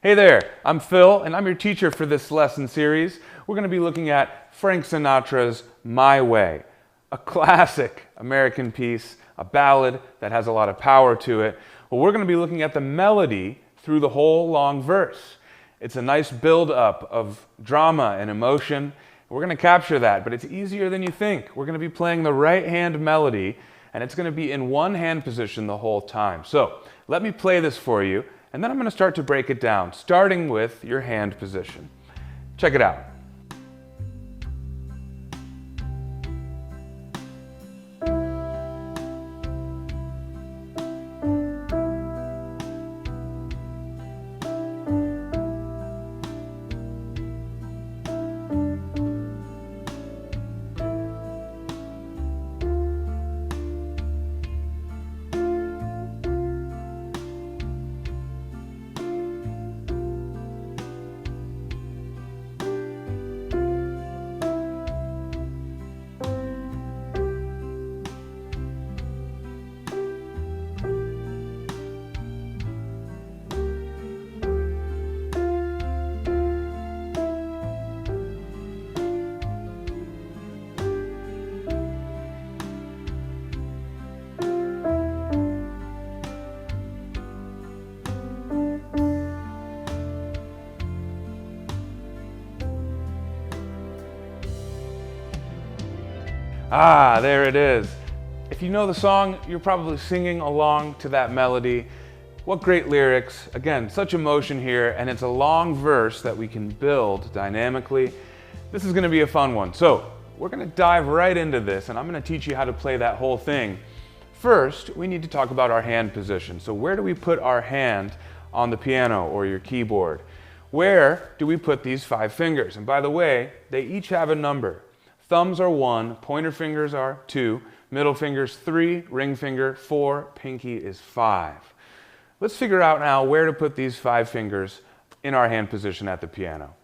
Hey there, I'm Phil, and I'm your teacher for this lesson series. We're going to be looking at Frank Sinatra's My Way, a classic American piece, a ballad that has a lot of power to it. Well, we're going to be looking at the melody through the whole long verse. It's a nice build-up of drama and emotion. We're going to capture that, but it's easier than you think. We're going to be playing the right-hand melody, and it's going to be in one hand position the whole time. So, let me play this for you. And then I'm going to start to break it down, starting with your hand position. Check it out. Ah, there it is. If you know the song, you're probably singing along to that melody. What great lyrics. Again, such emotion here, and it's a long verse that we can build dynamically. This is going to be a fun one. So, we're going to dive right into this, and I'm going to teach you how to play that whole thing. First, we need to talk about our hand position. So where do we put our hand on the piano or your keyboard? Where do we put these 5 fingers? And by the way, they each have a number. Thumbs are 1, pointer fingers are 2, middle fingers 3, ring finger 4, pinky is 5. Let's figure out now where to put these 5 fingers in our hand position at the piano.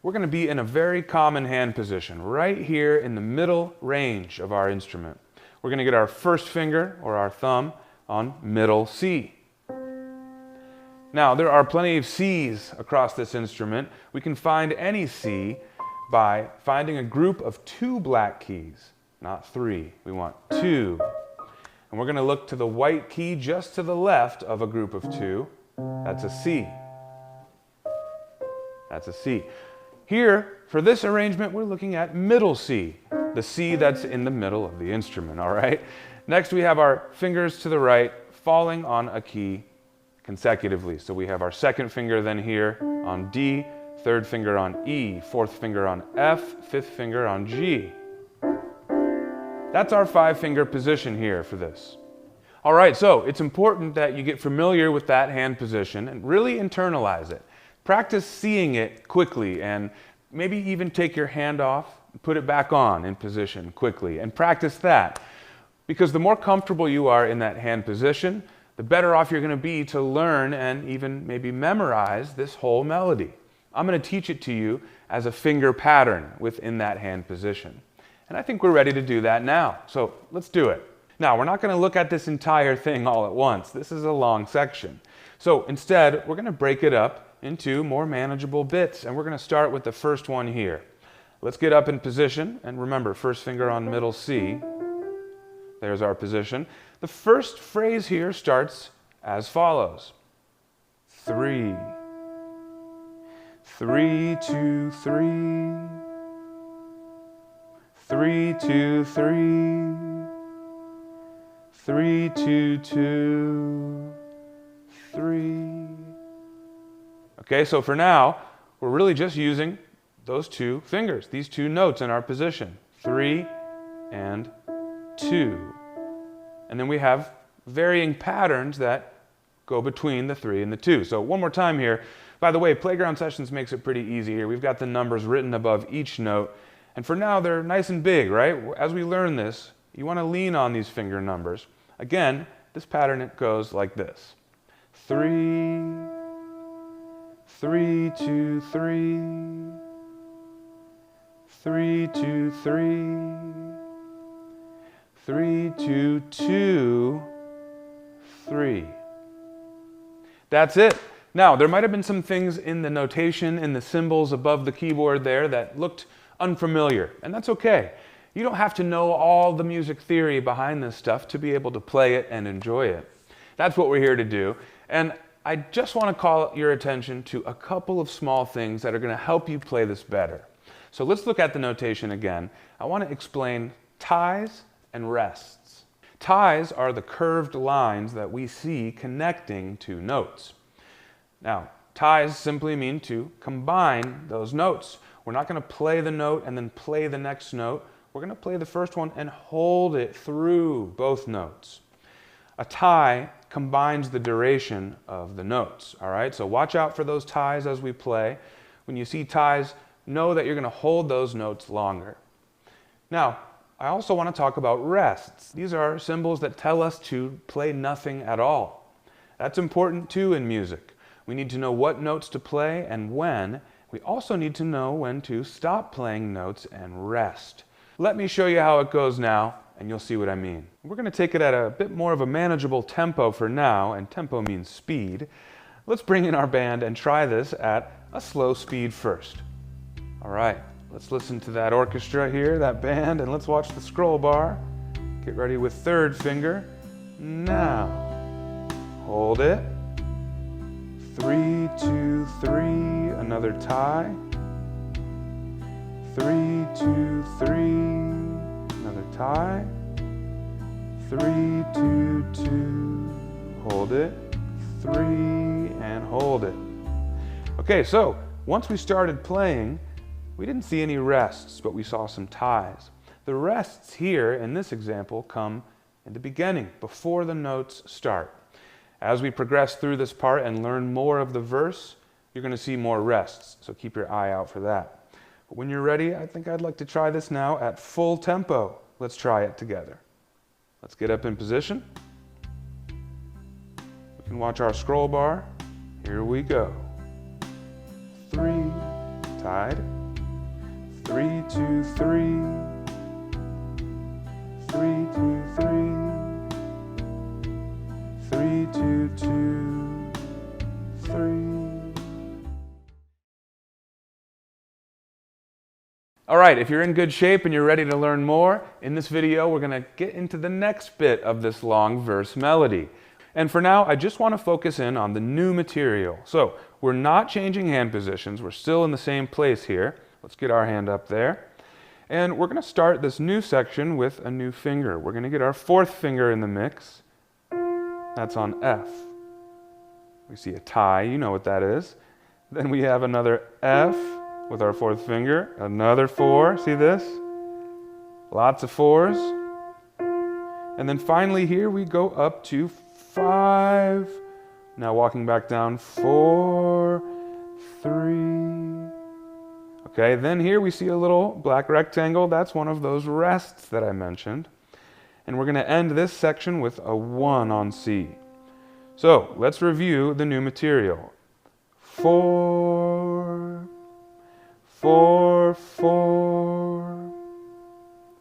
We're going to be in a very common hand position, right here in the middle range of our instrument. We're going to get our first finger, or our thumb, on middle C. Now, there are plenty of C's across this instrument. We can find any C by finding a group of 2 black keys, not 3. We want 2. And we're going to look to the white key just to the left of a group of 2. That's a C. That's a C. Here, for this arrangement, we're looking at middle C, the C that's in the middle of the instrument, all right? Next, we have our fingers to the right falling on a key consecutively. So we have our second finger then here on D, third finger on E, fourth finger on F, fifth finger on G. That's our 5-finger position here for this. All right, so it's important that you get familiar with that hand position and really internalize it. Practice seeing it quickly and maybe even take your hand off and put it back on in position quickly and practice that. Because the more comfortable you are in that hand position, the better off you're going to be to learn and even maybe memorize this whole melody. I'm going to teach it to you as a finger pattern within that hand position. And I think we're ready to do that now. So let's do it. Now, we're not going to look at this entire thing all at once. This is a long section. So instead, we're going to break it up into more manageable bits. And we're going to start with the first one here. Let's get up in position. And remember, first finger on middle C. There's our position. The first phrase here starts as follows. 3. 3, 2, 3. 3, 2, 3. 3, 2, 2. 3. Okay, so for now, we're really just using those 2 fingers, these 2 notes in our position. 3 and 2. And then we have varying patterns that go between the 3 and the 2. So one more time here. By the way, Playground Sessions makes it pretty easy here. We've got the numbers written above each note. And for now, they're nice and big, right? As we learn this, you want to lean on these finger numbers. Again, this pattern, it goes like this. 3, 3, 2, 3. 3, 2, 3. 3, 2, 2, 3. That's it. Now, there might have been some things in the notation, in the symbols above the keyboard there that looked unfamiliar, and that's okay. You don't have to know all the music theory behind this stuff to be able to play it and enjoy it. That's what we're here to do, and I just want to call your attention to a couple of small things that are going to help you play this better. So let's look at the notation again. I want to explain ties and rests. Ties are the curved lines that we see connecting two notes. Now, ties simply mean to combine those notes. We're not going to play the note and then play the next note. We're going to play the first one and hold it through both notes. A tie combines the duration of the notes, all right? So watch out for those ties as we play. When you see ties, know that you're going to hold those notes longer. Now, I also want to talk about rests. These are symbols that tell us to play nothing at all. That's important too in music. We need to know what notes to play and when. We also need to know when to stop playing notes and rest. Let me show you how it goes now, and you'll see what I mean. We're going to take it at a bit more of a manageable tempo for now, and tempo means speed. Let's bring in our band and try this at a slow speed first. All right, let's listen to that orchestra here, that band, and let's watch the scroll bar. Get ready with third finger. Now, hold it. 3, 2, 3, another tie. 3, 2, 3, another tie. 3, 2, 2, hold it. 3, and hold it. Okay, so once we started playing, we didn't see any rests, but we saw some ties. The rests here in this example come in the beginning, before the notes start. As we progress through this part and learn more of the verse, you're going to see more rests, so keep your eye out for that. But when you're ready, I think I'd like to try this now at full tempo. Let's try it together. Let's get up in position. We can watch our scroll bar. Here we go. 3, tied. 3, 2, 3. 3, 2, 3. 3, 2, 2, 3. All right, if you're in good shape and you're ready to learn more, in this video we're going to get into the next bit of this long verse melody. And for now, I just want to focus in on the new material. So we're not changing hand positions. We're still in the same place here. Let's get our hand up there. And we're going to start this new section with a new finger. We're going to get our fourth finger in the mix. That's on F. We see a tie, you know what that is. Then we have another F with our fourth finger, another 4, see this? Lots of 4s. And then finally here we go up to 5. Now walking back down, 4, 3. Okay, then here we see a little black rectangle. That's one of those rests that I mentioned. And we're going to end this section with a 1 on C. So let's review the new material. 4, 4, 4,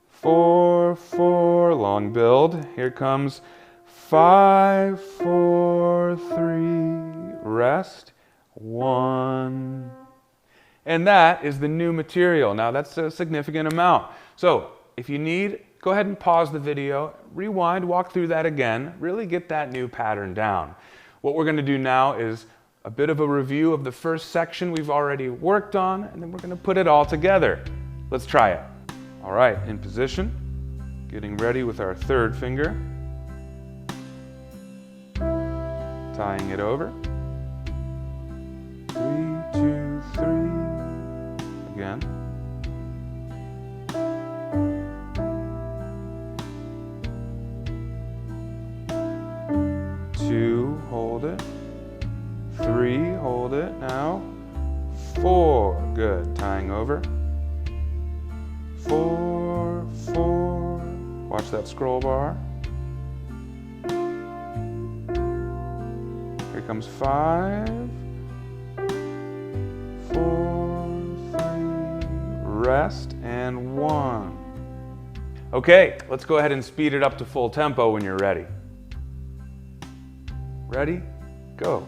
4, 4, long build. Here comes 5, 4, 3, rest, 1. And that is the new material. Now that's a significant amount. So if you need, go ahead and pause the video, rewind, walk through that again, really get that new pattern down. What we're going to do now is a bit of a review of the first section we've already worked on, and then we're going to put it all together. Let's try it. All right, in position, getting ready with our third finger, tying it over. 3, 2, 3, again. 2, hold it. 3, hold it now. 4, good, tying over. 4, 4, watch that scroll bar. Here comes 5, 4, 3, rest, and 1. Okay, let's go ahead and speed it up to full tempo when you're ready. Ready? Go.